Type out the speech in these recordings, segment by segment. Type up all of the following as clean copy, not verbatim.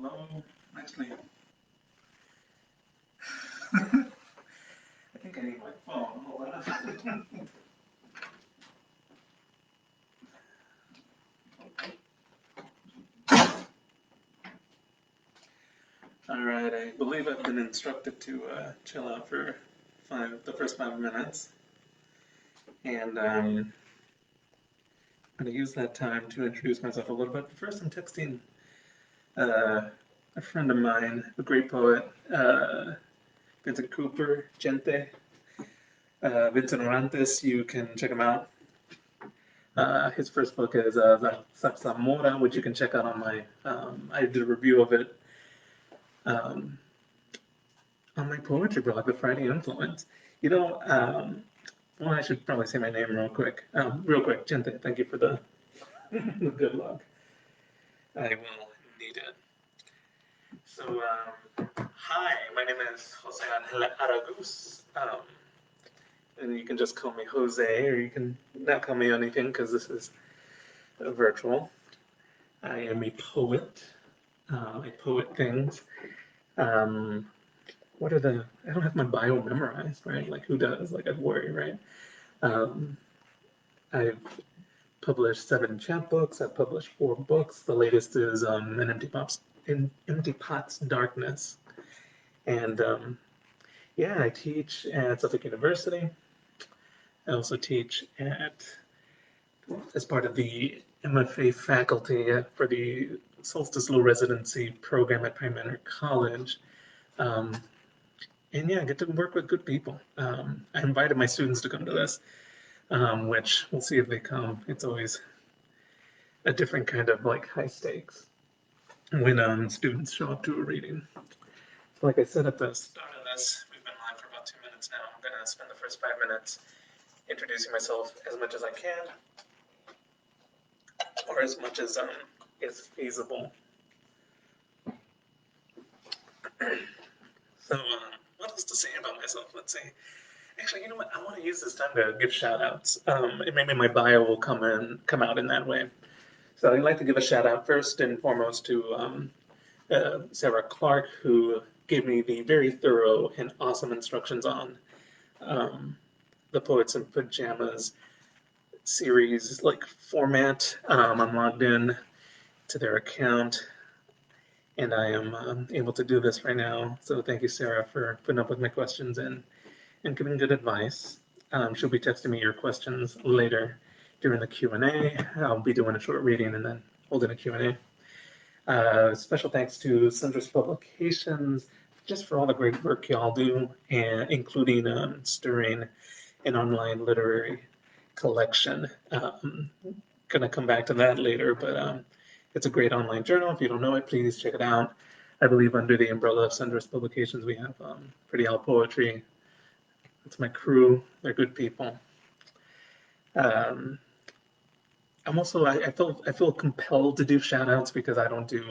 Hello. Actually, I think I need my phone. Hold on. All right, I believe I've been instructed to chill out for the first 5 minutes, and I'm going to use that time to introduce myself a little bit. First, I'm texting a friend of mine, a great poet, Vincent Cooper, Gente. Vincent Orantes, you can check him out. His first book is Saxamora, which you can check out on my, I did a review of it on my poetry blog, The Friday Influence. You know, well, I should probably say my name real quick. Gente, thank you for the, the good luck. I will need it. So, hi, my name is José Angel Araguz. And you can just call me Jose, or you can not call me anything because this is virtual. I am a poet. I poet things. What are the? I don't have my bio memorized, right? Like who does? Like I'd worry, right? I've published 7 chapbooks. I've published 4 books. The latest is an Empty Pot's Darkness, and yeah, I teach at Suffolk University. I also teach as part of the MFA faculty for the Solstice Low-Residency Program at Prairie College. And yeah, I get to work with good people. I invited my students to come to this, which we'll see if they come. It's always a different kind of like high stakes when students show up to a reading. So like I said at the start of this, we've been live for about 2 minutes now. I'm going to spend the first 5 minutes introducing myself as much as I can, or as much as is feasible. So, what else to say about myself? Let's see. Actually, you know what? I want to use this time to give shout outs. Maybe my bio will come out in that way. So I'd like to give a shout out first and foremost to Sarah Clark, who gave me the very thorough and awesome instructions on the Poets in Pajamas series like format. I'm logged in to their account, and I am able to do this right now. So thank you, Sarah, for putting up with my questions and giving good advice. She'll be texting me your questions later during the Q&A. I'll be doing a short reading and then holding a Q&A. Special thanks to Sundress Publications just for all the great work y'all do, and including stirring an online literary collection. Gonna come back to that later, but it's a great online journal. If you don't know it, please check it out. I believe under the umbrella of Sundress Publications, we have Pretty Owl Poetry. It's my crew. They're good people. I'm also, I feel compelled to do shout outs because I don't do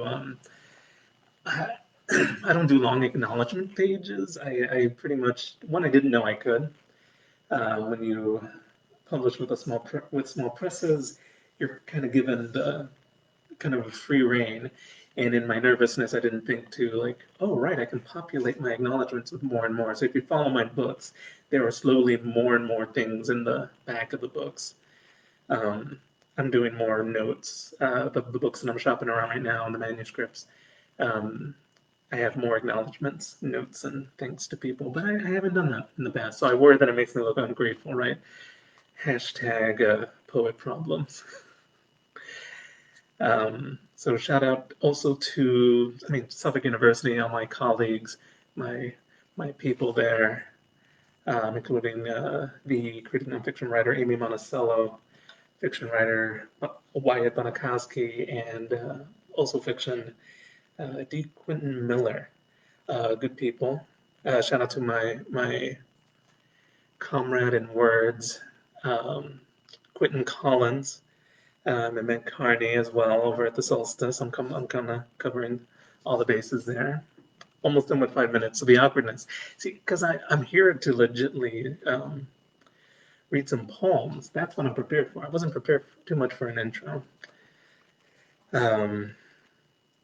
I don't do long acknowledgement pages. I pretty much, one, I didn't know I could. When you publish with small presses, you're kind of given the kind of free reign. And in my nervousness, I didn't think to like, oh, right, I can populate my acknowledgements with more and more. So if you follow my books, there are slowly more and more things in the back of the books. I'm doing more notes. The books that I'm shopping around right now and the manuscripts, I have more acknowledgements, notes, and things to people, but I haven't done that in the past. So I worry that it makes me look ungrateful, right? Hashtag poet problems. So shout out also to, Suffolk University, all my colleagues, my people there, including the critic nonfiction writer Amy Monticello, fiction writer Wyatt Bonikowski, and also fiction D. Quentin Miller. Good people. Shout out to my comrade in words, Quentin Collins. I met Carney as well over at the Solstice. I'm kind of covering all the bases there. Almost done with 5 minutes. So the awkwardness. See, because I'm here to legitly read some poems. That's what I'm prepared for. I wasn't prepared too much for an intro.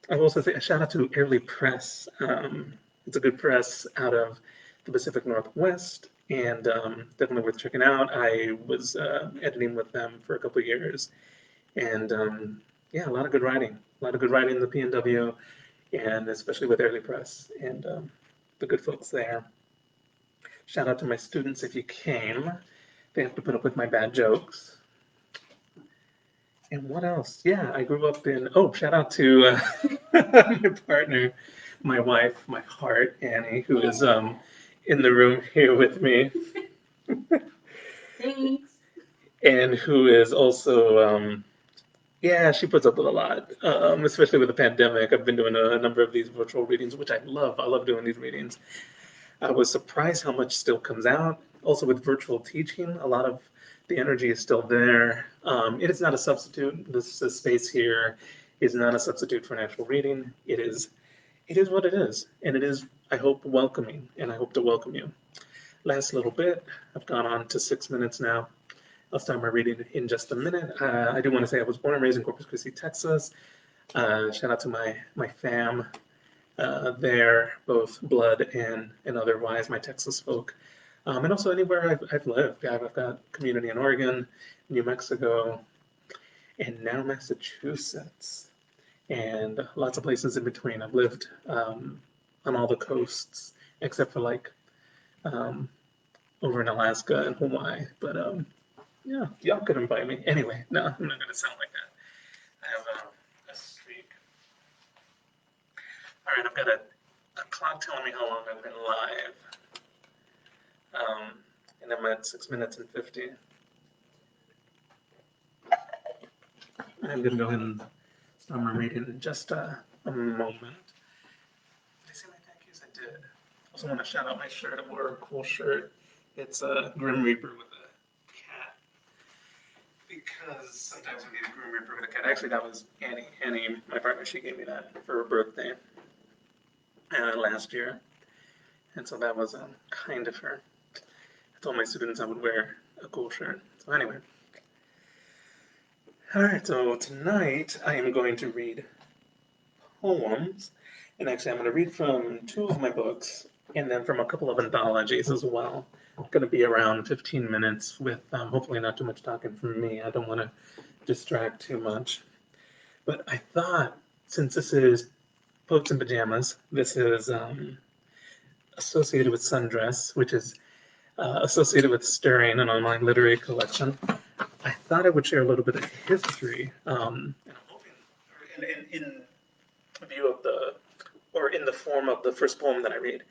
I will also say a shout out to Early Press. It's a good press out of the Pacific Northwest, and definitely worth checking out. I was editing with them for a couple of years, and yeah, a lot of good writing. A lot of good writing in the PNW, and especially with Early Press and the good folks there. Shout out to my students if you came. They have to put up with my bad jokes. And what else? Yeah, I grew up in. Oh, shout out to my partner, my wife, my heart, Annie, who is in the room here with me. Thanks. And who is also yeah, she puts up with a lot, especially with the pandemic. I've been doing a number of these virtual readings, which I love. I love doing these readings. I was surprised how much still comes out. Also, with virtual teaching, a lot of the energy is still there. It is not a substitute. This space here is not a substitute for an actual reading. It is what it is, and it is, I hope, welcoming, and I hope to welcome you. Last little bit. I've gone on to 6 minutes now. I'll start my reading in just a minute. I do want to say I was born and raised in Corpus Christi, Texas. Shout out to my fam there, both blood and otherwise, my Texas folk. And also anywhere I've lived. I've got community in Oregon, New Mexico, and now Massachusetts, and lots of places in between. I've lived on all the coasts except for like over in Alaska and Hawaii. But yeah, y'all could invite me. Anyway, no, I'm not gonna sound like that. I have a streak. All right, I've got a clock telling me how long I've been live. And I'm at 6 minutes and 50. I'm going to go ahead and start my reading in just a moment. Did I say my thank yous? I did. Also want to shout out my shirt. I wore a cool shirt. It's a Grim Reaper with a cat. Because sometimes we need a Grim Reaper with a cat. Actually, that was Annie. Annie, my partner, she gave me that for her birthday last year. And so that was kind of her. I told my students I would wear a cool shirt. So anyway. Alright, so tonight I am going to read poems. And actually I'm going to read from 2 of my books and then from a couple of anthologies as well. It's going to be around 15 minutes with hopefully not too much talking from me. I don't want to distract too much. But I thought, since this is Poets in Pajamas, this is associated with Sundress, which is associated with Stirring, an online literary collection. I thought I would share a little bit of history, and I'm hoping, in view of or in the form of the first poem that I read,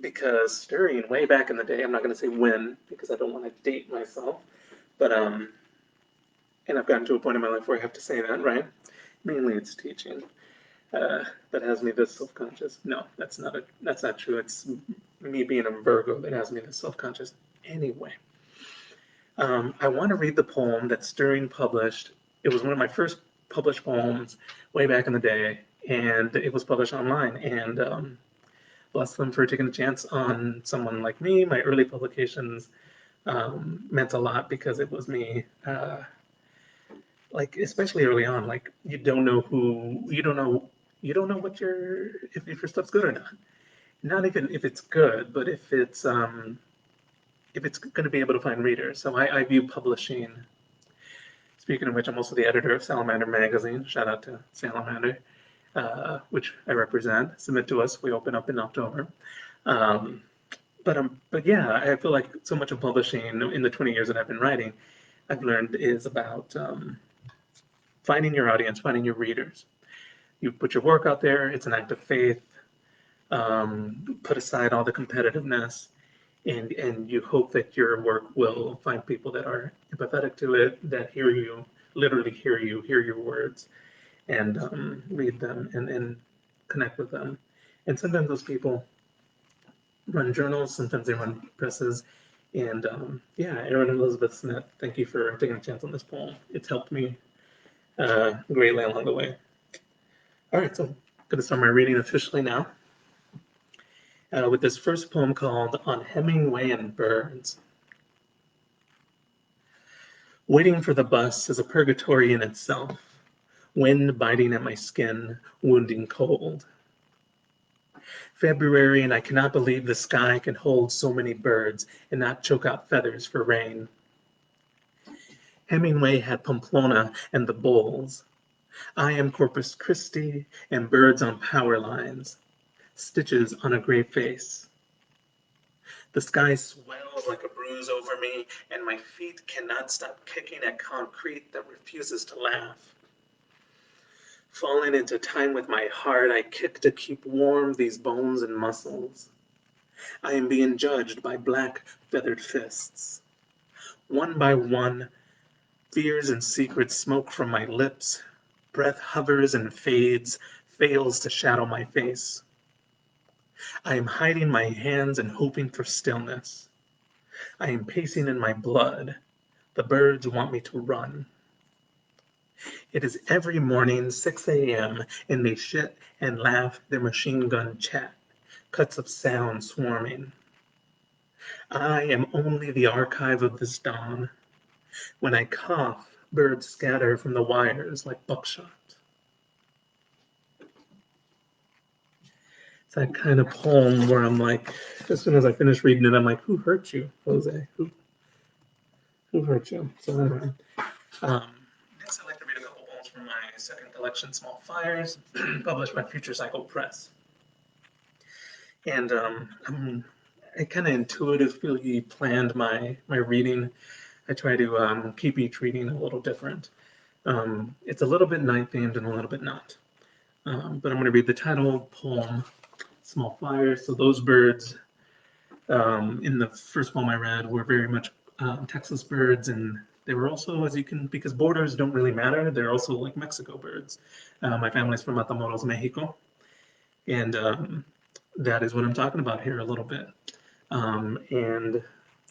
because Stirring, way back in the day, I'm not going to say when, because I don't want to date myself, but, and I've gotten to a point in my life where I have to say that, right? Mainly it's teaching. That has me this self-conscious. No, that's not true. It's me being a Virgo that has me this self-conscious. Anyway, I want to read the poem that Stirring published. It was one of my first published poems way back in the day, and it was published online. And bless them for taking a chance on someone like me. My early publications meant a lot because it was me. Like especially early on, like you don't know what if your stuff's good or not. Not even if it's good, but if it's going to be able to find readers. So I view publishing. Speaking of which, I'm also the editor of Salamander magazine. Shout out to Salamander, which I represent. Submit to us. We open up in October. But yeah, I feel like so much of publishing in the 20 years that I've been writing, I've learned is about finding your audience, finding your readers. You put your work out there. It's an act of faith. Put aside all the competitiveness, and you hope that your work will find people that are empathetic to it, that hear you, literally hear you, hear your words, and read them and connect with them. And sometimes those people run journals, sometimes they run presses. And yeah, Erin and Elizabeth Smith, thank you for taking a chance on this poem. It's helped me greatly along the way. All right, so I'm going to start my reading officially now with this first poem called On Hemingway and Birds. Waiting for the bus is a purgatory in itself. wind biting at my skin, wounding cold. February, and I cannot believe the sky can hold so many birds and not choke out feathers for rain. Hemingway had Pamplona and the bulls. I am Corpus Christi and birds on power lines, stitches on a gray face. The sky swells like a bruise over me, and my feet cannot stop kicking at concrete that refuses to laugh. Falling into time with my heart, I kick to keep warm these bones and muscles. I am being judged by black feathered fists. One by one, fears and secrets smoke from my lips. Breath hovers and fades, fails to shadow my face. I am hiding my hands and hoping for stillness. I am pacing in my blood. The birds want me to run. It is every morning, 6 a.m., and they shit and laugh their machine gun chat, cuts of sound swarming. I am only the archive of this dawn. When I cough, birds scatter from the wires like buckshot. It's that kind of poem where I'm like, as soon as I finish reading it, I'm like, who hurt you, Jose? Who hurt you? So anyway, next I'd like to read a couple poems from my second collection, Small Fires, published by Future Cycle Press. And I kind of intuitively planned my reading. I try to keep each reading a little different. It's a little bit night themed and a little bit not. But I'm going to read the title poem, Small Fires. So those birds in the first poem I read were very much Texas birds, and they were also, as you can, because borders don't really matter, they're also like Mexico birds. My family's from Matamoros, Mexico, and that is what I'm talking about here a little bit. And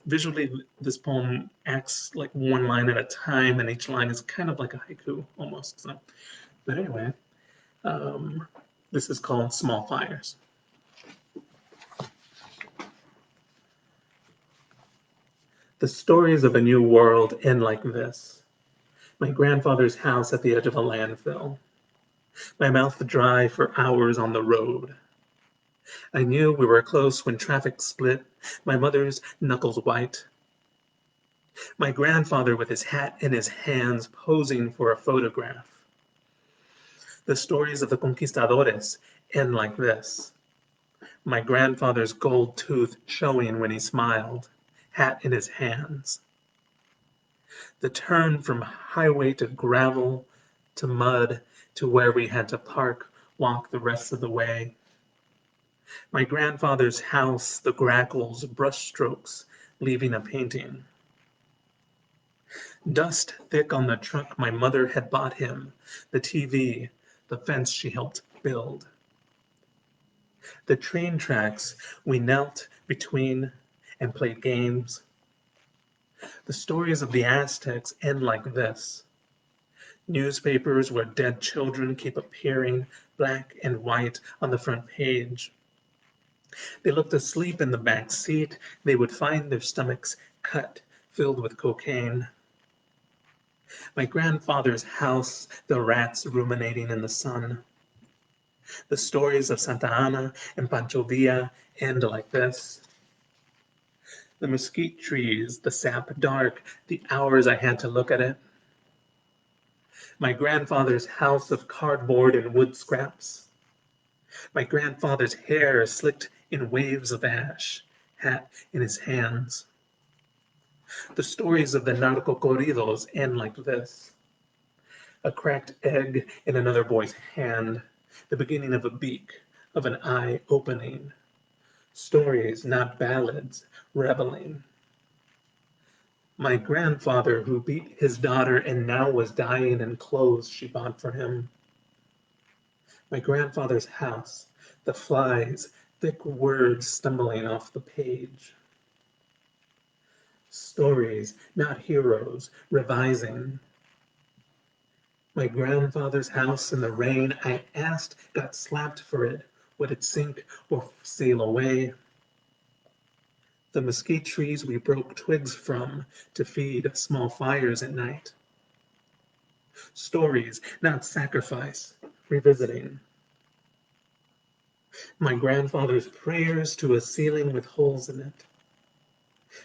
visually, this poem acts like one line at a time, and each line is kind of like a haiku almost. So, but anyway, this is called Small Fires. The stories of a new world end like this. My grandfather's house at the edge of a landfill. My mouth dry for hours on the road. I knew we were close when traffic split, my mother's knuckles white. My grandfather with his hat in his hands posing for a photograph. The stories of the conquistadores end like this. My grandfather's gold tooth showing when he smiled, hat in his hands. The turn from highway to gravel, to mud, to where we had to park, walk the rest of the way. My grandfather's house, the grackles, brushstrokes, leaving a painting. Dust thick on the truck my mother had bought him, the TV, the fence she helped build. The train tracks we knelt between and played games. The stories of the Aztecs end like this. Newspapers where dead children keep appearing, black and white, on the front page. They looked asleep in the back seat. They would find their stomachs cut, filled with cocaine. My grandfather's house, the rats ruminating in the sun. The stories of Santa Ana and Pancho Villa end like this. The mesquite trees, the sap dark, the hours I had to look at it. My grandfather's house of cardboard and wood scraps. My grandfather's hair slicked in waves of ash, hat in his hands. The stories of the narco corridos end like this. A cracked egg in another boy's hand, the beginning of a beak, of an eye opening. Stories, not ballads, reveling. My grandfather who beat his daughter and now was dying in clothes she bought for him. My grandfather's house, the flies, thick words stumbling off the page. Stories, not heroes, revising. My grandfather's house in the rain, I asked, got slapped for it. Would it sink or sail away? The mesquite trees we broke twigs from to feed small fires at night. Stories, not sacrifice, revisiting. My grandfather's prayers to a ceiling with holes in it.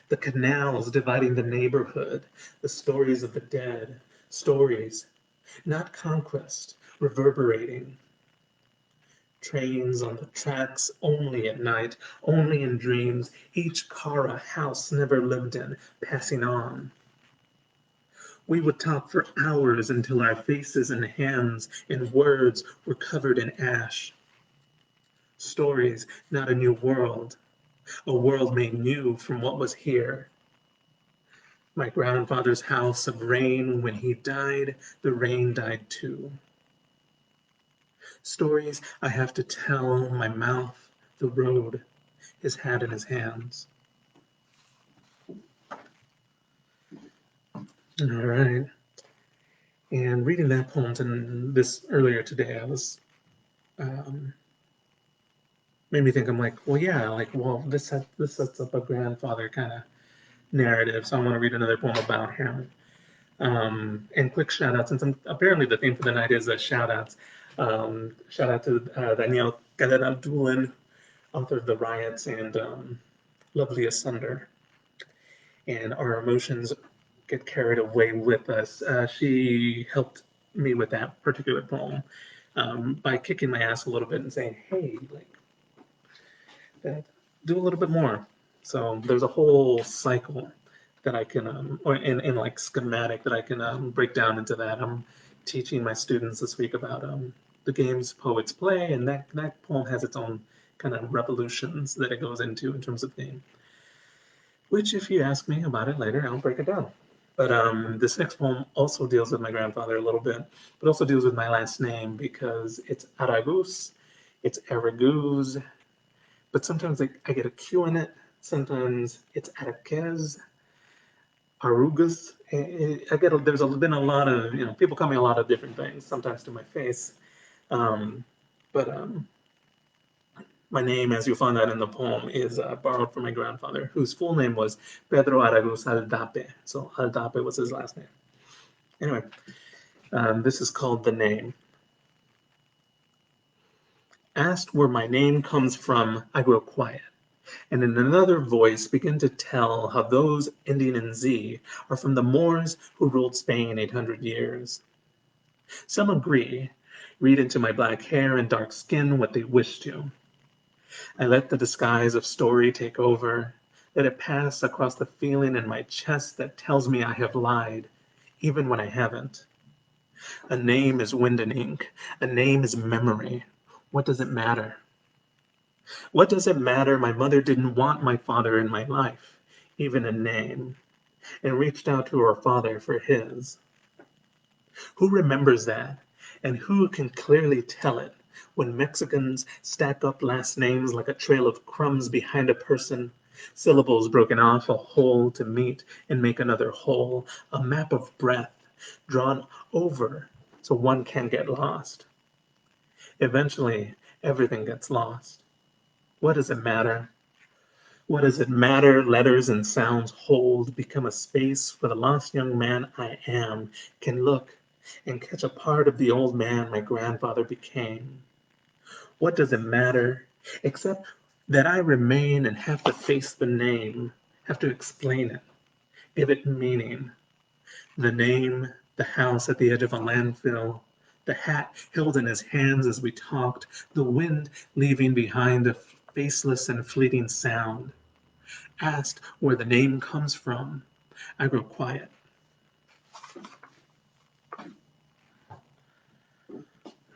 The canals dividing the neighborhood, the stories of the dead, stories, not conquest, reverberating. Trains on the tracks only at night, only in dreams, each car a house never lived in, passing on. We would talk for hours until our faces and hands and words were covered in ash. Stories, not a new world, a world made new from what was here. My grandfather's house of rain, when he died, the rain died too. Stories I have to tell, my mouth, the road, his hat in his hands. All right. And reading that poem and this earlier today, I was made me think. I'm like, well, yeah, like, well, this sets up a grandfather kind of narrative. So I want to read another poem about him. And quick shout out, since apparently the theme for the night is shout outs. Shout out to Daniel Cadena-Doolin, author of The Riots and Lovely Asunder. And Our Emotions Get Carried Away with Us. She helped me with that particular poem by kicking my ass a little bit and saying, hey, like, do a little bit more. So there's a whole cycle that I can, or in like schematic that I can break down into that. I'm teaching my students this week about the games poets play, and that poem has its own kind of revolutions that it goes into in terms of theme. Which, if you ask me about it later, I'll break it down. But this next poem also deals with my grandfather a little bit, but also deals with my last name because it's Araguz, it's Araguz, but sometimes I get a Q in it. Sometimes it's Araquez, Arugus. Been a lot of, people call me a lot of different things, sometimes to my face. But my name, as you'll find out in the poem, is borrowed from my grandfather, whose full name was Pedro Araguz Aldape. So Aldape was his last name. Anyway, this is called The Name. Asked where my name comes from, I grow quiet, and in another voice begin to tell how those ending in Z are from the Moors who ruled Spain 800 years. Some agree, read into my black hair and dark skin what they wish to. I let the disguise of story take over, let it pass across the feeling in my chest that tells me I have lied, even when I haven't. A name is wind and ink. A name is memory. What does it matter? What does it matter? My mother didn't want my father in my life, even a name, and reached out to her father for his. Who remembers that? And who can clearly tell it when Mexicans stack up last names like a trail of crumbs behind a person, syllables broken off a whole to meet and make another whole, a map of breath drawn over so one can't get lost. Eventually, everything gets lost. What does it matter? What does it matter? Letters and sounds hold, become a space where the lost young man I am can look and catch a part of the old man my grandfather became. What does it matter? Except that I remain and have to face the name, have to explain it, give it meaning. The name, the house at the edge of a landfill, the hat held in his hands as we talked, the wind leaving behind a faceless and fleeting sound. Asked where the name comes from, I grow quiet.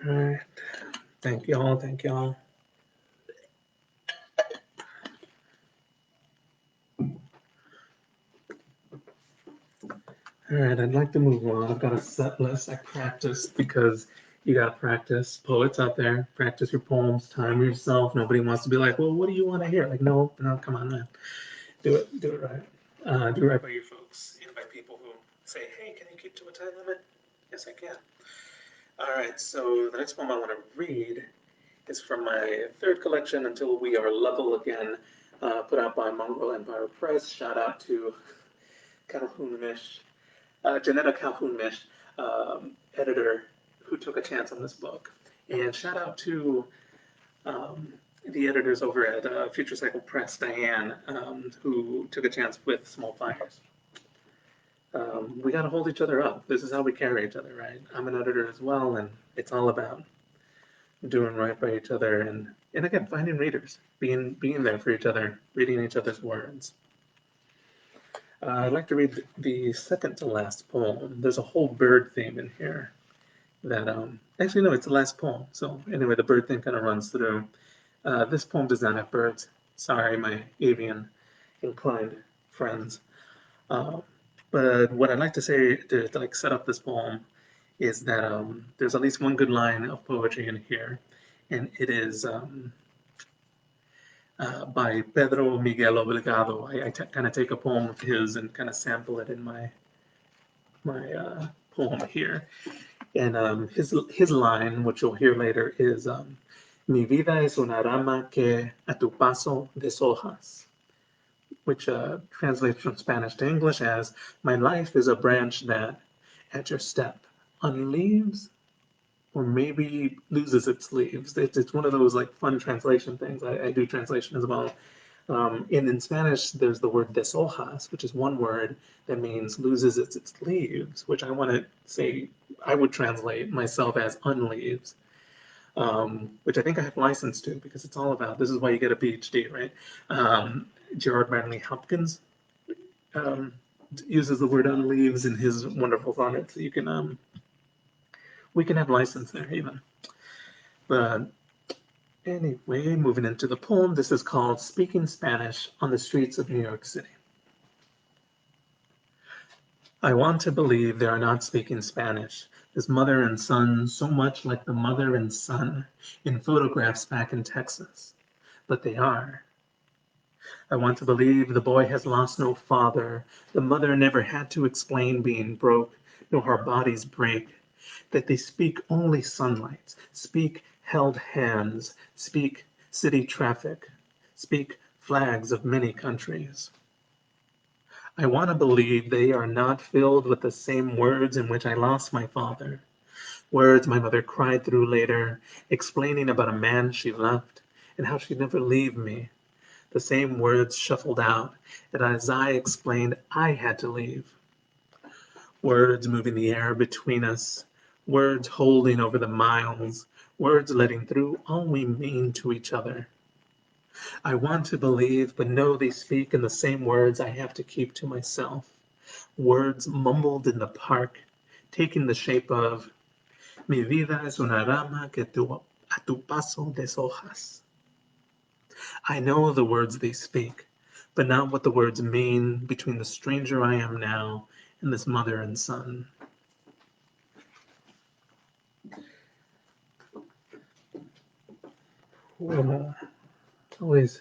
All right. Thank y'all. Thank y'all. All right. I'd like to move on. I've got a set list. I practiced because you got to practice. Poets out there, practice your poems, time yourself. Nobody wants to be like, well, what do you want to hear? Like, no, come on, man. Do it right. Do it right by your folks. Invite people who say, hey, can you keep to a time limit? Yes, I can. All right. So the next poem I want to read is from my third collection, Until We Are Level Again, put out by Mongol Empire Press. Shout out to Calhoun Mish, Janetta Calhoun Mish. editor who took a chance on this book. And shout out to the editors over at Future Cycle Press, Diane, who took a chance with Small Fires. We got to hold each other up. This is how we carry each other, right? I'm an editor as well, and it's all about doing right by each other, and again, finding readers, being there for each other, reading each other's words. I'd like to read the second to last poem. There's a whole bird theme in here that, actually, no, it's the last poem. So anyway, the bird theme kind of runs through. This poem does not have birds. Sorry, my avian inclined friends. But what I'd like to say to like set up this poem is that there's at least one good line of poetry in here, and it is by Pedro Miguel Obligado. I kind of take a poem of his and kind of sample it in my poem here. And his line, which you'll hear later, is Mi vida es una rama que a tu paso deshojas, which translates from Spanish to English as, my life is a branch that, at your step, unleaves or maybe loses its leaves. It's one of those like fun translation things. I do translation as well. In Spanish, there's the word deshojas, which is one word that means loses its leaves, which I want to say, I would translate myself as unleaves, which I think I have license to because it's all about, this is why you get a Ph.D., right? Gerard Manley Hopkins uses the word unleaves in his wonderful sonnet, so you can, we can have license there even. But anyway, moving into the poem, this is called Speaking Spanish on the Streets of New York City. I want to believe they are not speaking Spanish, this mother and son, so much like the mother and son in photographs back in Texas, but they are. I want to believe the boy has lost no father, the mother never had to explain being broke, nor her bodies break, that they speak only sunlight, speak held hands, speak city traffic, speak flags of many countries. I want to believe they are not filled with the same words in which I lost my father, words my mother cried through later, explaining about a man she loved and how she'd never leave me. The same words shuffled out, and as I explained, I had to leave. Words moving the air between us, words holding over the miles, words letting through all we mean to each other. I want to believe, but know they speak in the same words I have to keep to myself. Words mumbled in the park, taking the shape of, Mi vida es una rama que a tu paso deshojas. I know the words they speak, but not what the words mean between the stranger I am now and this mother and son. Well, always.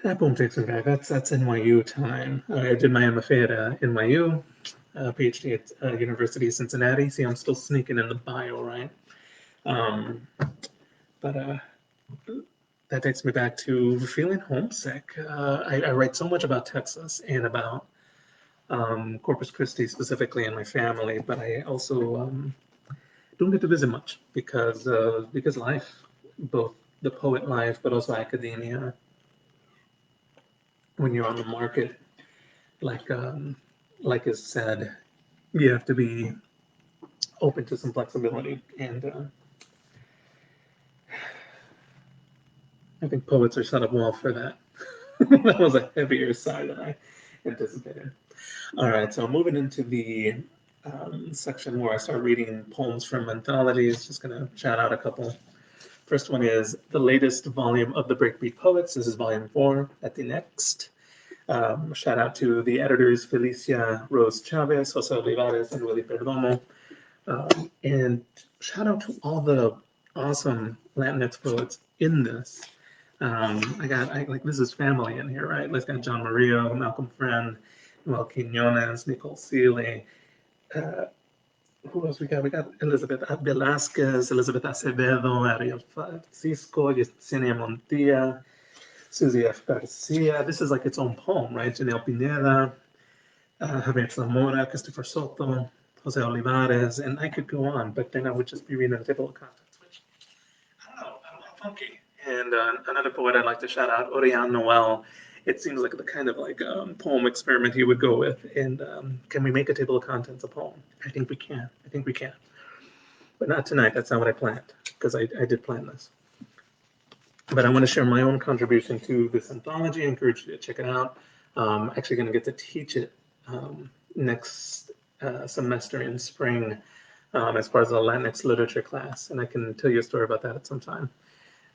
That poem takes me back. That's NYU time. I did my MFA at NYU, PhD at University of Cincinnati. See, I'm still sneaking in the bio, right? But that takes me back to feeling homesick. I write so much about Texas and about Corpus Christi specifically and my family, but I also don't get to visit much because life, both the poet life, but also academia. When you're on the market, like is said, you have to be open to some flexibility, and I think poets are set up well for that. That was a heavier sigh than I anticipated. All right, so moving into the section where I start reading poems from anthologies. Just gonna shout out a couple. First one is the latest volume of the Breakbeat Poets. This is volume 4 at the next. Shout out to the editors Felicia Rose Chavez, Jose Olivares, and Willie Perdomo. And shout out to all the awesome Latinx poets in this. This is family in here, right? Let's got John Murillo, Malcolm Friend, Noel Quiñones, Nicole Seeley. Who else we got? We got Elizabeth Velasquez, Elizabeth Acevedo, Ariel Francisco, Yesenia Montilla, Susie F. Garcia. This is like its own poem, right? Janelle Pineda, Javier Zamora, Christopher Soto, Jose Olivares, and I could go on, but then I would just be reading a table of contents, which I don't know, funky. And another poet I'd like to shout out, Oriane Noel. It seems like the kind of like poem experiment he would go with. And can we make a table of contents a poem? I think we can. I think we can. But not tonight. That's not what I planned, because I did plan this. But I want to share my own contribution to this anthology. I encourage you to check it out. I'm actually going to get to teach it next semester in spring as part of the Latinx literature class, and I can tell you a story about that at some time.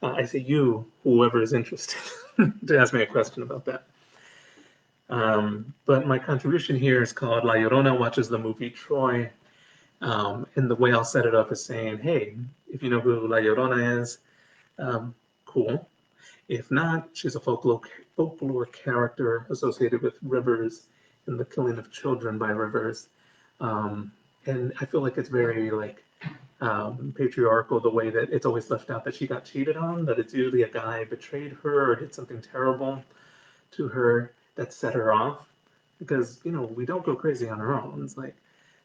I say you, whoever is interested, to ask me a question about that. But my contribution here is called La Llorona Watches the Movie Troy. And the way I'll set it up is saying, hey, if you know who La Llorona is, cool. If not, she's a folklore character associated with rivers and the killing of children by rivers. And I feel like it's very like patriarchal, the way that it's always left out that she got cheated on, that it's usually a guy betrayed her or did something terrible to her that set her off. Because, you know, we don't go crazy on our own. It's like,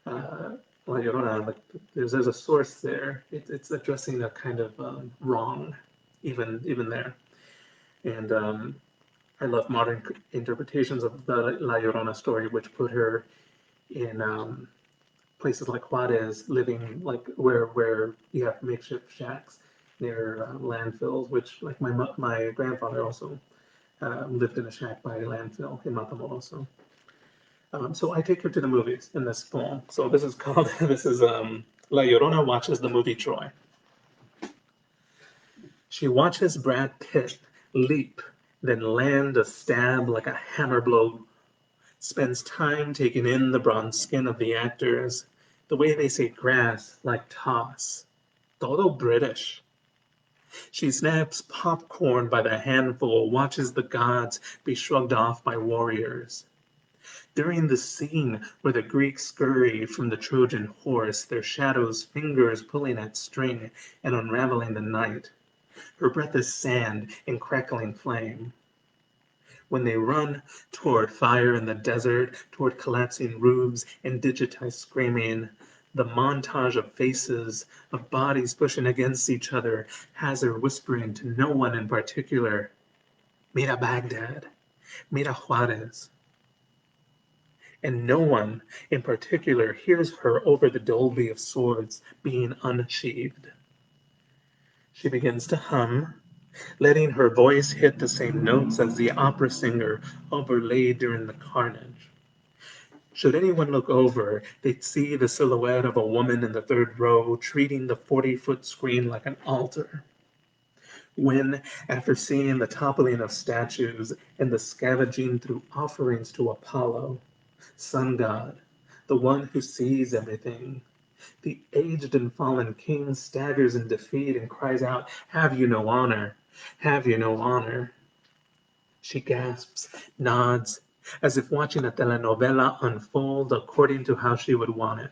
La Llorona, like, there's a source there. It's addressing a kind of wrong, even there. And I love modern interpretations of the La Llorona story, which put her in places like Juarez, living like where you have makeshift shacks near landfills, which like my grandfather also lived in a shack by a landfill in Matamoros. So I take her to the movies in this poem. So this is called La Llorona Watches the Movie Troy. She watches Brad Pitt leap, then land a stab like a hammer blow, spends time taking in the bronze skin of the actors, the way they say grass like toss. Todo British. She snaps popcorn by the handful, watches the gods be shrugged off by warriors. During the scene where the Greeks scurry from the Trojan horse, their shadows fingers pulling at string and unraveling the night, her breath is sand and crackling flame. When they run toward fire in the desert, toward collapsing roofs and digitized screaming, the montage of faces, of bodies pushing against each other, has her whispering to no one in particular, Mira Baghdad, Mira Juarez. And no one in particular hears her over the Dolby of swords being unsheathed. She begins to hum, letting her voice hit the same notes as the opera singer overlaid during the carnage. Should anyone look over, they'd see the silhouette of a woman in the third row treating the 40-foot screen like an altar. When, after seeing the toppling of statues and the scavenging through offerings to Apollo, sun god, the one who sees everything, the aged and fallen king staggers in defeat and cries out, have you no honor? Have you no honor? She gasps, nods, as if watching a telenovela unfold according to how she would want it.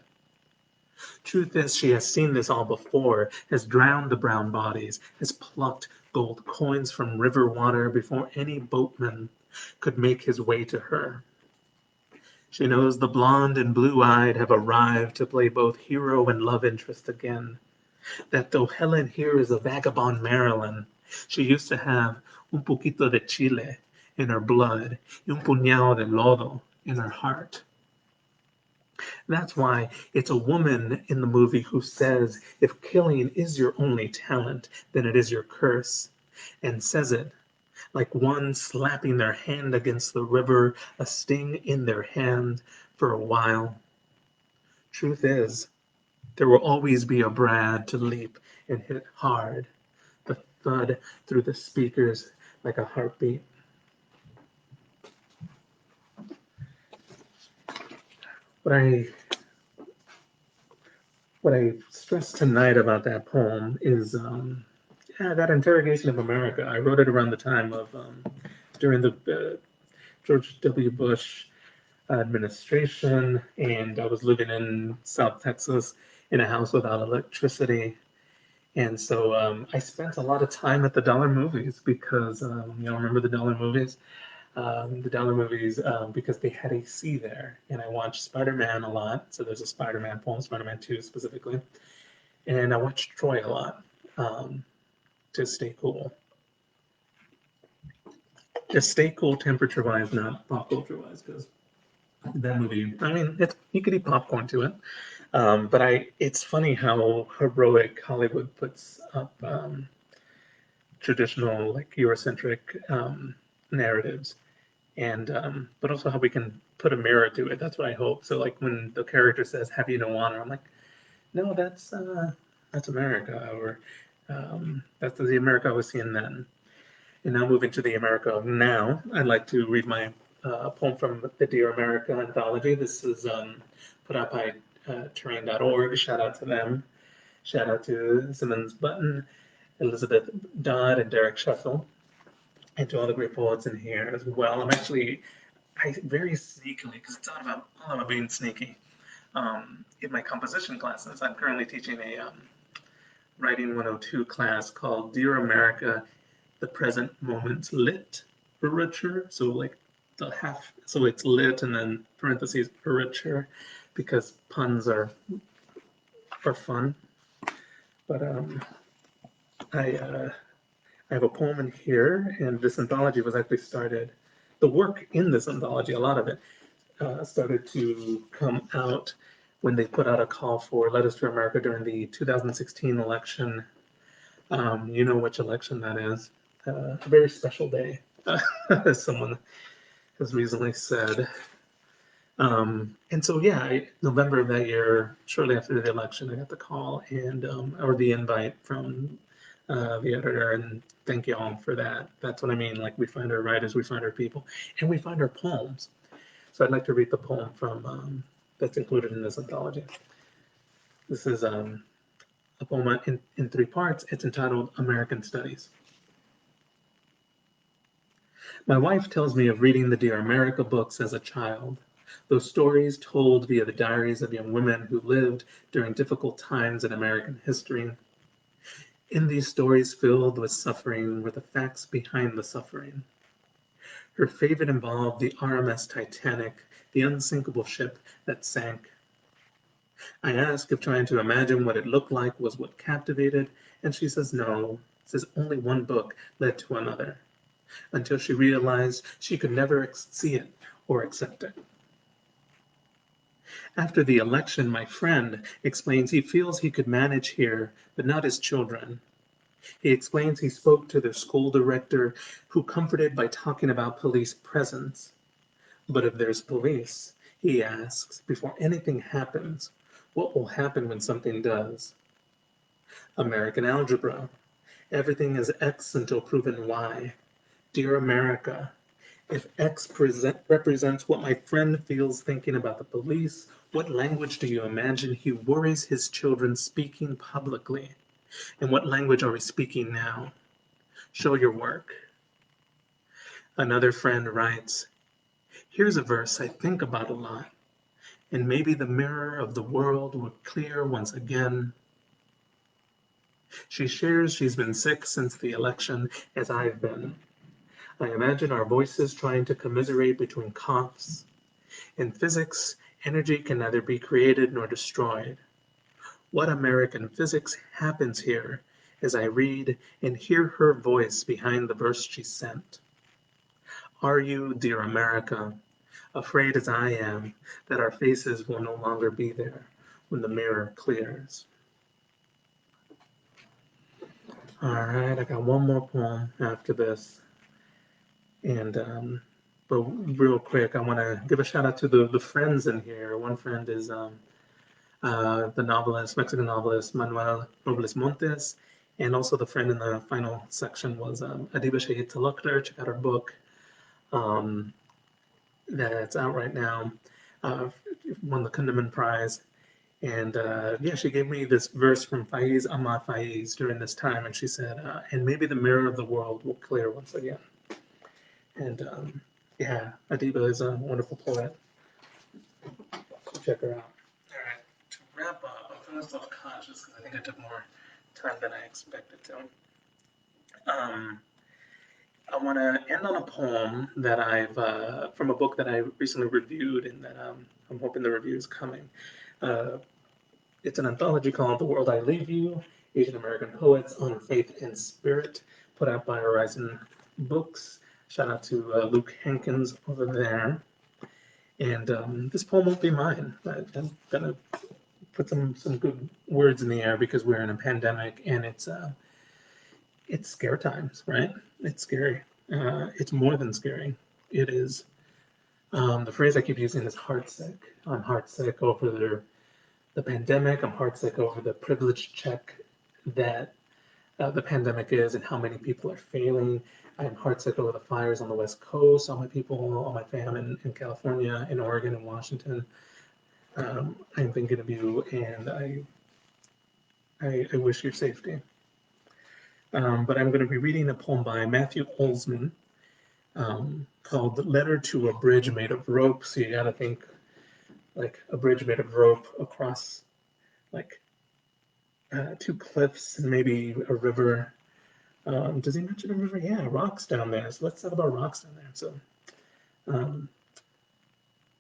Truth is, she has seen this all before, has drowned the brown bodies, has plucked gold coins from river water before any boatman could make his way to her. She knows the blonde and blue-eyed have arrived to play both hero and love interest again. That though Helen here is a vagabond Maryland, she used to have un poquito de chile in her blood, y un puñado de lodo in her heart. That's why it's a woman in the movie who says, if killing is your only talent, then it is your curse, and says it like one slapping their hand against the river, a sting in their hand for a while. Truth is, there will always be a Brad to leap and hit hard, the thud through the speakers like a heartbeat. What I stress tonight about that poem is that interrogation of America. I wrote it around the time of during the George W. Bush administration, and I was living in South Texas in a house without electricity. And so I spent a lot of time at the dollar movies because, remember the dollar movies? the dollar movies, because they had a C there. And I watched Spider-Man a lot. So there's a Spider-Man poem, Spider-Man 2 specifically. And I watched Troy a lot, to stay cool. Just stay cool temperature-wise, not pop culture-wise, because that movie, I mean, you could eat popcorn to it. But it's funny how heroic Hollywood puts up traditional, like Eurocentric narratives, and but also how we can put a mirror to it. That's what I hope. So, like when the character says, "Have you no honor?" I'm like, no, that's America, or that's the America I was seeing then. And now moving to the America of now, I'd like to read my poem from the Dear America anthology. This is put out by terrain.org. Shout out to them. Shout out to Simmons Button, Elizabeth Dodd, and Derek Sheffel, and to all the great poets in here as well. I very sneakily, because it's all about being sneaky. In my composition classes, I'm currently teaching a Writing 102 class called Dear America, the Present Moment's Literature. So like so it's lit and then parentheses literature, because puns are fun. But I have a poem in here, and this anthology was actually started. The work in this anthology, a lot of it, started to come out when they put out a call for Letters to America during the 2016 election. You know which election that is. A very special day, as someone has recently said. And so, yeah, November of that year, shortly after the election, I got the call and or the invite from the editor, and thank you all for that. That's what I mean. Like, we find our writers, we find our people, and we find our poems. So I'd like to read the poem from that's included in this anthology. This is a poem in 3 parts. It's entitled American Studies. My wife tells me of reading the Dear America books as a child, those stories told via the diaries of young women who lived during difficult times in American history. In these stories filled with suffering were the facts behind the suffering. Her favorite involved the RMS Titanic, the unsinkable ship that sank. I ask if trying to imagine what it looked like was what captivated, and she says no, says only one book led to another, until she realized she could never see it or accept it. After the election, my friend explains he feels he could manage here, but not his children. He explains he spoke to their school director, who comforted by talking about police presence. But if there's police, he asks, before anything happens, what will happen when something does? American algebra. Everything is X until proven Y. Dear America, if X represents what my friend feels thinking about the police, what language do you imagine he worries his children speaking publicly? And what language are we speaking now? Show your work. Another friend writes, here's a verse I think about a lot, and maybe the mirror of the world will clear once again. She shares she's been sick since the election, as I've been. I imagine our voices trying to commiserate between coughs. In physics, energy can neither be created nor destroyed. What American physics happens here as I read and hear her voice behind the verse she sent? Are you, dear America, afraid as I am that our faces will no longer be there when the mirror clears? All right, I got one more poem after this. And but real quick, I want to give a shout out to the friends in here. One friend is the novelist, Mexican novelist Manuel Robles Montes, and also the friend in the final section was Adiba Shahid Talukdar. Check out her book that's out right now. Won the Kundiman Prize. And yeah, she gave me this verse from Faiz Ahmad Faiz during this time, and she said, and maybe the mirror of the world will clear once again. And yeah, Adiba is a wonderful poet. Check her out. All right, to wrap up, I'm feeling self-conscious because I think I took more time than I expected to. I want to end on a poem that from a book that I recently reviewed and that I'm hoping the review is coming. Uh, it's an anthology called The World I Leave You, Asian American Poets on Faith and Spirit, put out by Horizon Books. Shout out to Luke Hankins over there. And this poem won't be mine. I'm gonna put some good words in the air because we're in a pandemic and it's scare times, right? It's scary. It's more than scary. It is. The phrase I keep using is heartsick. I'm heartsick over the pandemic. I'm heartsick over the privilege check that the pandemic is and how many people are failing. I'm heartsick over the fires on the West Coast, all my people, all my fam in California, in Oregon, and Washington. I'm thinking of you, and I wish your safety. But I'm going to be reading a poem by Matthew Olsman called Letter to a Bridge Made of Rope. So you got to think like a bridge made of rope across like two cliffs and maybe a river. Does he mention a river? Yeah, rocks down there. So let's talk about rocks down there. Um,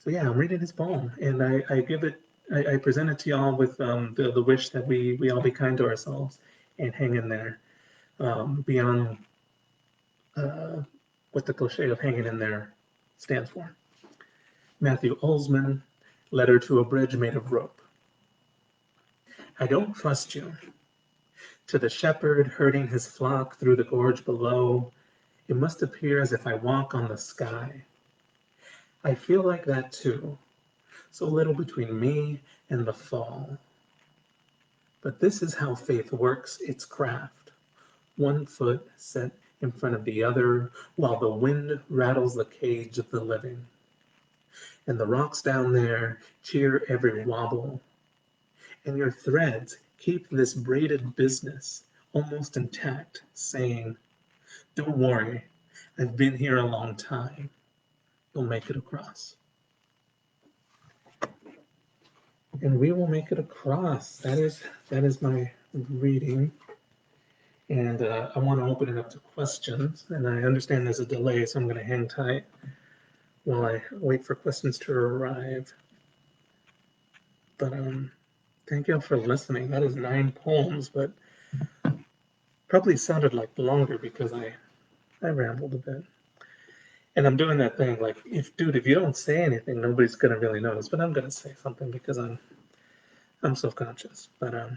so yeah, I'm reading his poem, and I present it to y'all with the wish that we all be kind to ourselves and hang in there, beyond what the cliche of hanging in there stands for. Matthew Olsman, Letter to a Bridge Made of Rope. I don't trust you. To the shepherd herding his flock through the gorge below, it must appear as if I walk on the sky. I feel like that too, so little between me and the fall. But this is how faith works its craft. One foot set in front of the other, while the wind rattles the cage of the living. And the rocks down there cheer every wobble. And your threads keep this braided business almost intact, saying, don't worry, I've been here a long time. You'll make it across. And we will make it across. That is my reading. And I want to open it up to questions. And I understand there's a delay, so I'm going to hang tight while I wait for questions to arrive. But thank you all for listening. That is 9 poems, but probably sounded like longer because I rambled a bit. And I'm doing that thing like, if you don't say anything, nobody's gonna really notice. But I'm gonna say something because I'm self-conscious. But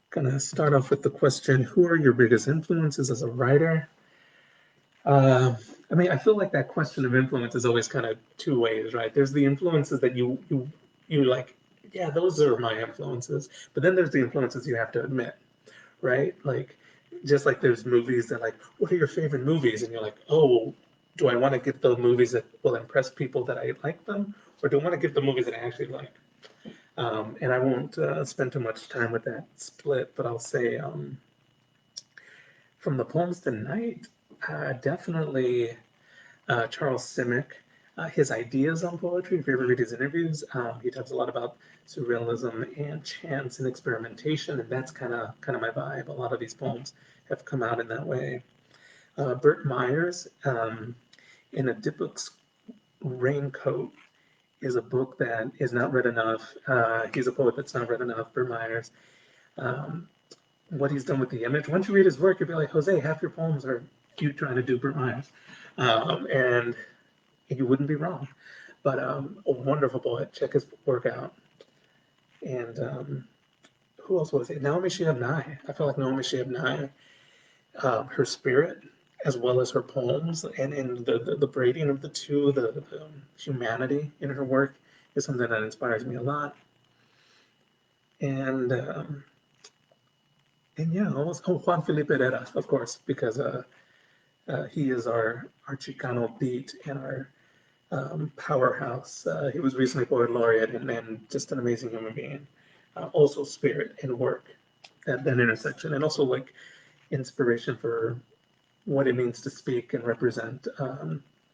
gonna start off with the question: who are your biggest influences as a writer? I mean, I feel like that question of influence is always kind of two ways, right? There's the influences that you like, yeah, those are my influences. But then there's the influences you have to admit, right? Like, just like there's movies that like, what are your favorite movies? And you're like, oh, do I want to give the movies that will impress people that I like them, or do I want to give the movies that I actually like? And I won't spend too much time with that split, but I'll say from the poems tonight, definitely Charles Simic. His ideas on poetry, if you ever read his interviews, he talks a lot about surrealism and chance and experimentation, and that's kind of my vibe. A lot of these poems have come out in that way. Burt Myers, in a Dybbuk's Raincoat, is a book that is not read enough. He's a poet that's not read enough, Burt Myers. What he's done with the image. Once you read his work, you'll be like, Jose, half your poems are you trying to do Burt Myers. And you wouldn't be wrong. But a wonderful poet. Check his work out. And who else was it? Naomi Shihab Nye. I feel like Naomi Shihab Nye, her spirit, as well as her poems, and in the braiding of the two, the humanity in her work is something that inspires me a lot. And yeah, almost Juan Felipe Herrera, of course, because he is our Chicano beat and our powerhouse. He was recently poet laureate and just an amazing human being. Also spirit and work at that intersection, and also like inspiration for what it means to speak and represent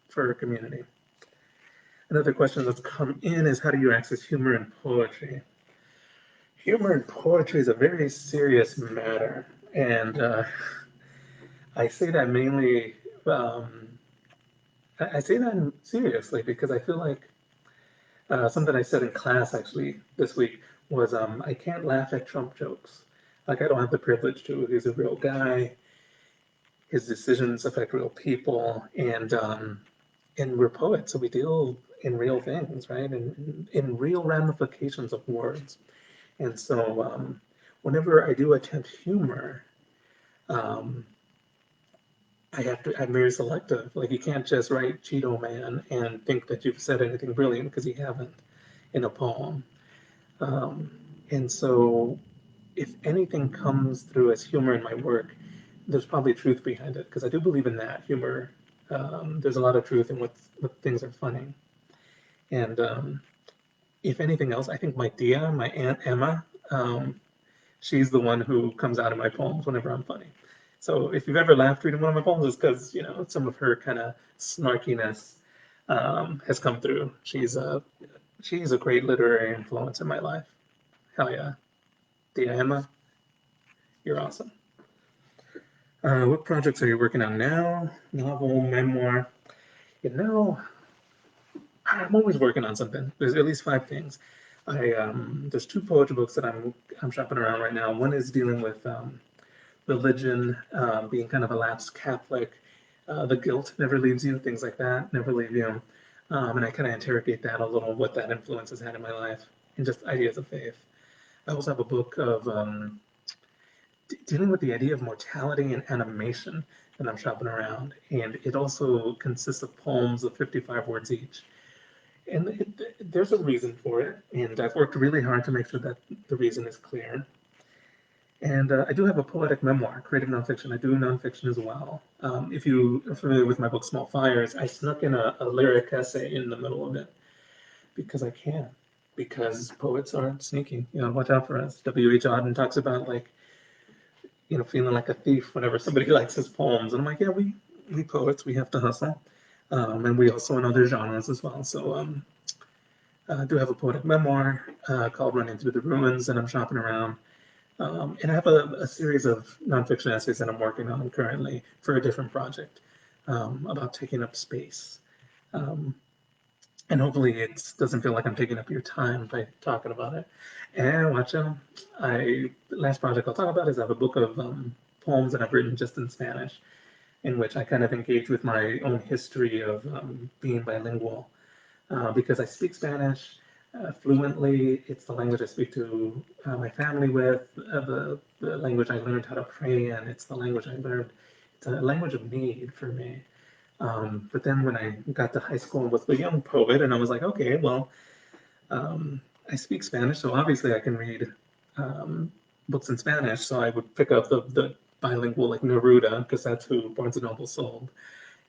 for a community. Another question that's come in is, how do you access humor in poetry? Humor in poetry is a very serious matter, and I say that mainly, I say that seriously because I feel like something I said in class actually this week was I can't laugh at Trump jokes. Like I don't have the privilege to. He's a real guy. His decisions affect real people, and we're poets, so we deal in real things, right? And in real ramifications of words. And so whenever I do attempt humor, um, I'm very selective. Like you can't just write Cheeto Man and think that you've said anything brilliant because you haven't in a poem. Um, and so if anything comes through as humor in my work, there's probably truth behind it because I do believe in that humor. There's a lot of truth in what things are funny. And if anything else, I think my tia, my Aunt Emma, she's the one who comes out of my poems whenever I'm funny. So if you've ever laughed reading one of my poems, it's because some of her kind of snarkiness has come through. She's a great literary influence in my life. Hell yeah, Tia Emma, you're awesome. What projects are you working on now? Novel, memoir? You know, I'm always working on something. There's at least five things. There's two poetry books that I'm shopping around right now. One is dealing with religion, being kind of a lapsed Catholic, the guilt never leaves you, things like that never leave you. And I kind of interrogate that a little, what that influence has had in my life, and just ideas of faith. I also have a book of dealing with the idea of mortality and animation that I'm shopping around, and it also consists of poems of 55 words each. And there's a reason for it, and I've worked really hard to make sure that the reason is clear. And I do have a poetic memoir, creative nonfiction. I do nonfiction as well. If you are familiar with my book, Small Fires, I snuck in a lyric essay in the middle of it because I can, because poets are sneaky. Watch out for us. W.H. Auden talks about feeling like a thief whenever somebody likes his poems. And I'm like, yeah, we poets, we have to hustle. And we also in other genres as well. So I do have a poetic memoir called Running Through the Ruins, and I'm shopping around. And I have a series of nonfiction essays that I'm working on currently for a different project about taking up space. Um, and hopefully it doesn't feel like I'm taking up your time by talking about it. And watch out, the last project I'll talk about is I have a book of poems that I've written just in Spanish, in which I kind of engage with my own history of being bilingual. Because I speak Spanish fluently. It's the language I speak to my family with, the language I learned how to pray in. It's the language I learned. It's a language of need for me. But then when I got to high school and was a young poet, and I was like, okay, well, I speak Spanish, so obviously I can read books in Spanish. So I would pick up the bilingual, like Neruda, because that's who Barnes and Noble sold.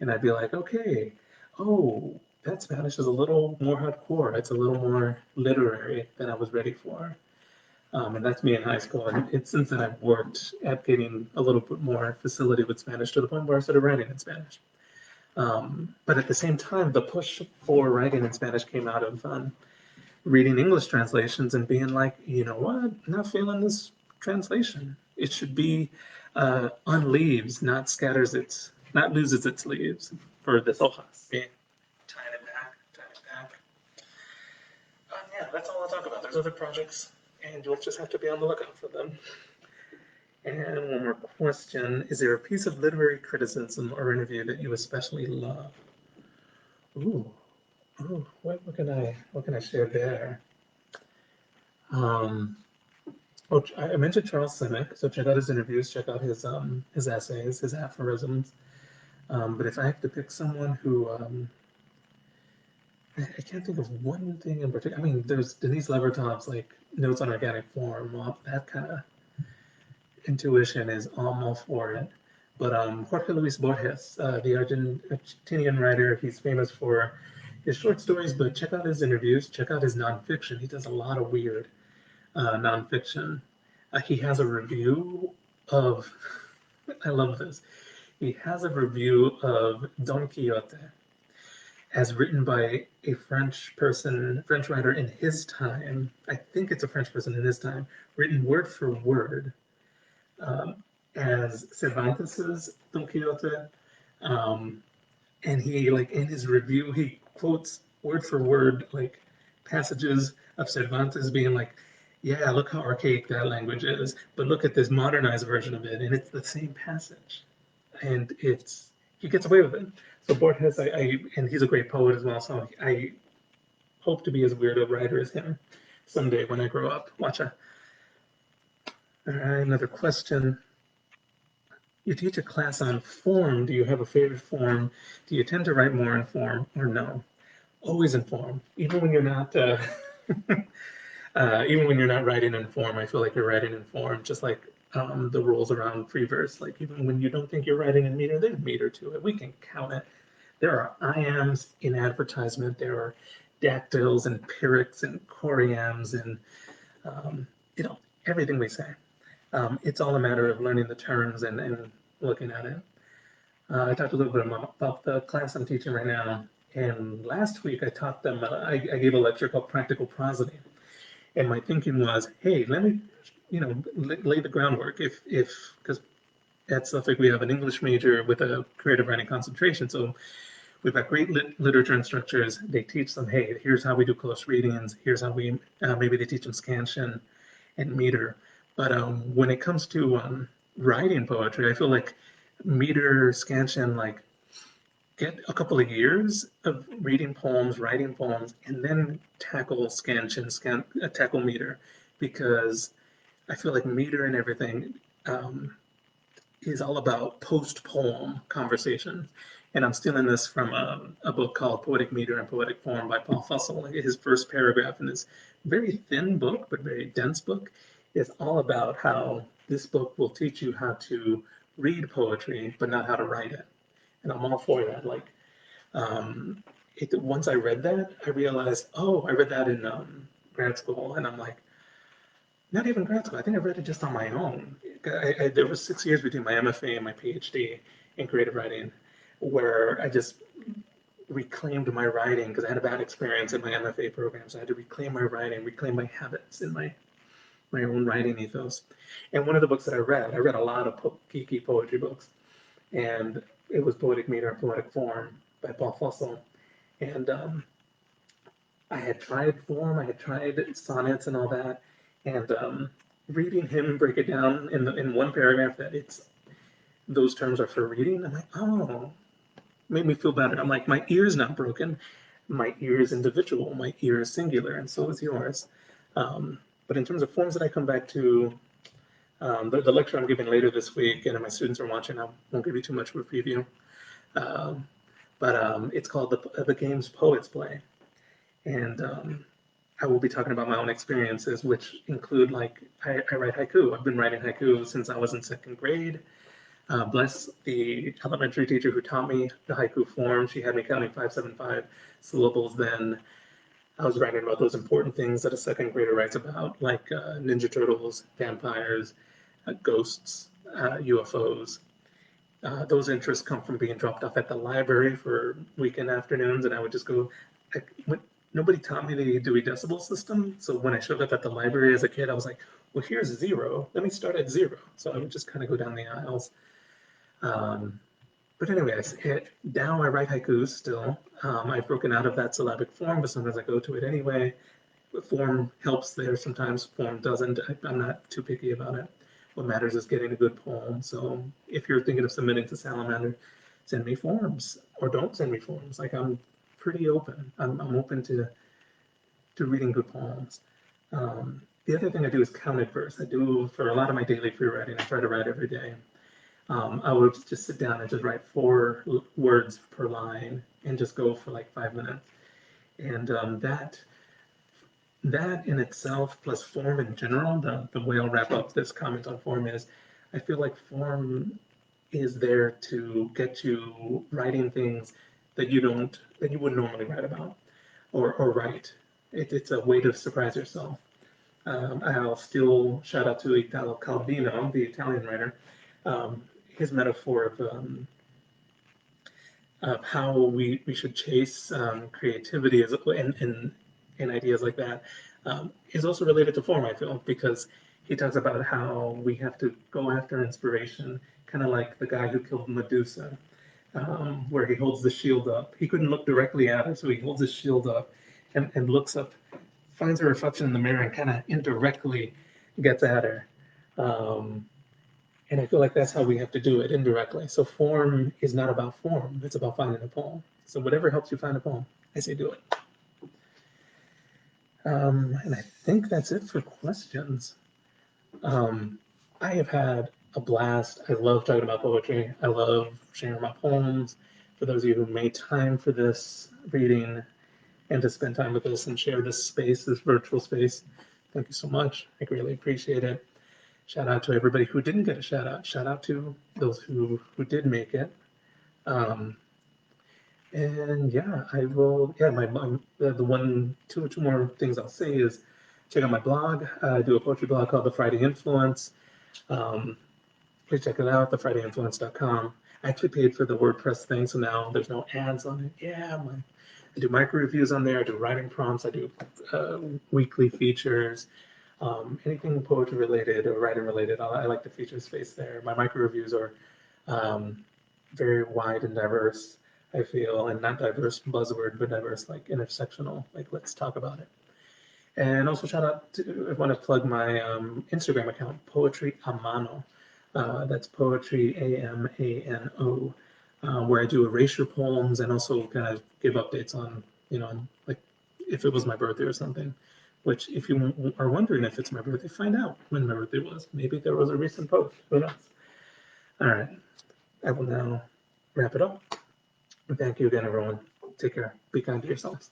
And I'd be like, okay, oh, that Spanish is a little more hardcore. It's a little more literary than I was ready for. And that's me in high school. And since then, I've worked at getting a little bit more facility with Spanish to the point where I started writing in Spanish. But at the same time, the push for writing in Spanish came out of reading English translations and being like, you know what, not feeling this translation. It should be on leaves, not loses its leaves for this hojas. Yeah. Tying it back, tying it back. Yeah, that's all I'll talk about. There's other projects, and you'll just have to be on the lookout for them. And one more question: is there a piece of literary criticism or interview that you especially love? Ooh, ooh, what can I share there? Um, Oh, I mentioned Charles Simic, so check out his interviews, check out his essays, his aphorisms. But if I have to pick someone who I can't think of one thing in particular. I mean, there's Denise Levertov's like Notes on Organic Form. Well, that kind of intuition is almost for it. But Jorge Luis Borges, the Argentinian writer, he's famous for his short stories, but check out his interviews, check out his nonfiction. He does a lot of weird nonfiction. He has a review of, I love this. He has a review of Don Quixote as written by a French writer in his time. I think it's a French person in his time, written word for word. Um, as Cervantes's Don Quixote. Um, and he, like, in his review, he quotes word for word, like, passages of Cervantes being like, yeah, look how archaic that language is, but look at this modernized version of it, and it's the same passage. And he gets away with it. So Borges, and he's a great poet as well, so I hope to be as weird a writer as him someday when I grow up. All right, another question. You teach a class on form. Do you have a favorite form? Do you tend to write more in form or no? Always in form, even when you're not. Even when you're not writing in form, I feel like you're writing in form. Just like the rules around free verse. Like even when you don't think you're writing in meter, there's meter to it. We can count it. There are iambs in advertisement. There are dactyls and pyrrhics and choriambs and um, you know everything we say. It's all a matter of learning the terms and looking at it. I talked a little bit about the class I'm teaching right now, and last week I taught them. I gave a lecture called Practical Prosody, and my thinking was, hey, let me, lay the groundwork. If because at Suffolk we have an English major with a creative writing concentration, so we've got great literature instructors. They teach them, hey, here's how we do close readings. Here's how we maybe they teach them scansion and meter. But when it comes to writing poetry, I feel like meter, scansion, like get a couple of years of reading poems, writing poems, and then tackle scansion, tackle meter, because I feel like meter and everything is all about post-poem conversation. And I'm stealing this from a book called Poetic Meter and Poetic Form by Paul Fussell. His first paragraph in this very thin book, but very dense book, is all about how this book will teach you how to read poetry, but not how to write it. And I'm all for that. Like, once I read that, I realized, oh, I read that in grad school, and I'm like, not even grad school. I think I read it just on my own. There was 6 years between my MFA and my PhD in creative writing, where I just reclaimed my writing because I had a bad experience in my MFA program. So I had to reclaim my writing, reclaim my habits in my own writing ethos. And one of the books that I read a lot of geeky poetry books, and it was Poetic Meter and Poetic Form by Paul Fussell. And I had tried form, I had tried sonnets and all that, and reading him break it down in one paragraph that those terms are for reading. I'm like, oh, made me feel better. I'm like, my ear's not broken, my ear is individual, my ear is singular, and so is yours. But in terms of forms that I come back to, the lecture I'm giving later this week, and my students are watching, I won't give you too much of a preview. But it's called the Games Poets Play. And I will be talking about my own experiences, which include, like, I write haiku. I've been writing haiku since I was in second grade. Bless the elementary teacher who taught me the haiku form. She had me counting 575 syllables then. I was writing about those important things that a second grader writes about, like Ninja Turtles, vampires, ghosts, UFOs. Those interests come from being dropped off at the library for weekend afternoons, and I would just go. Nobody taught me the Dewey Decimal System, so when I showed up at the library as a kid, I was like, well, here's zero. Let me start at zero. So I would just kind of go down the aisles. But anyways, now I write haikus still. I've broken out of that syllabic form, but sometimes I go to it anyway. Form helps there sometimes, form doesn't. I'm not too picky about it. What matters is getting a good poem. So if you're thinking of submitting to Salamander, send me forms or don't send me forms. Like, I'm pretty open. I'm open to reading good poems. The other thing I do is counted verse. I do, for a lot of my daily free writing, I try to write every day. I would just sit down and just write 4 words per line and just go for like 5 minutes. And that in itself, plus form in general, the way I'll wrap up this comment on form is, I feel like form is there to get you writing things that you wouldn't normally write about or write. It's a way to surprise yourself. I'll still shout out to Italo Calvino, the Italian writer. His metaphor of how we should chase creativity and ideas like that is also related to form, I feel, because he talks about how we have to go after inspiration, kind of like the guy who killed Medusa, where he holds the shield up. He couldn't look directly at her, so he holds his shield up and looks up, finds a reflection in the mirror, and kind of indirectly gets at her. Um, and I feel like that's how we have to do it indirectly. So form is not about form, it's about finding a poem. So whatever helps you find a poem, I say do it. And I think that's it for questions. I have had a blast. I love talking about poetry. I love sharing my poems. For those of you who made time for this reading and to spend time with us and share this space, this virtual space, thank you so much. I greatly appreciate it. Shout out to everybody who didn't get a shout out. Shout out to those who did make it. And yeah, I will. Yeah, the one, two more things I'll say is check out my blog. I do a poetry blog called The Friday Influence. Please check it out, thefridayinfluence.com. I actually paid for the WordPress thing, so now there's no ads on it. Yeah, I do micro reviews on there. I do writing prompts. I do weekly features. Anything poetry related or writing related, I like to feature space there. My micro reviews are very wide and diverse, I feel, and not diverse buzzword, but diverse, like intersectional, like let's talk about it. And also shout out to, I want to plug my Instagram account, Poetry a Mano. That's Poetry AMANO, where I do erasure poems and also kind of give updates on, like if it was my birthday or something. Which, if you are wondering if it's my birthday, find out when my birthday was. Maybe there was a recent post. Who knows? All right. I will now wrap it up. Thank you again, everyone. Take care. Be kind to yourselves.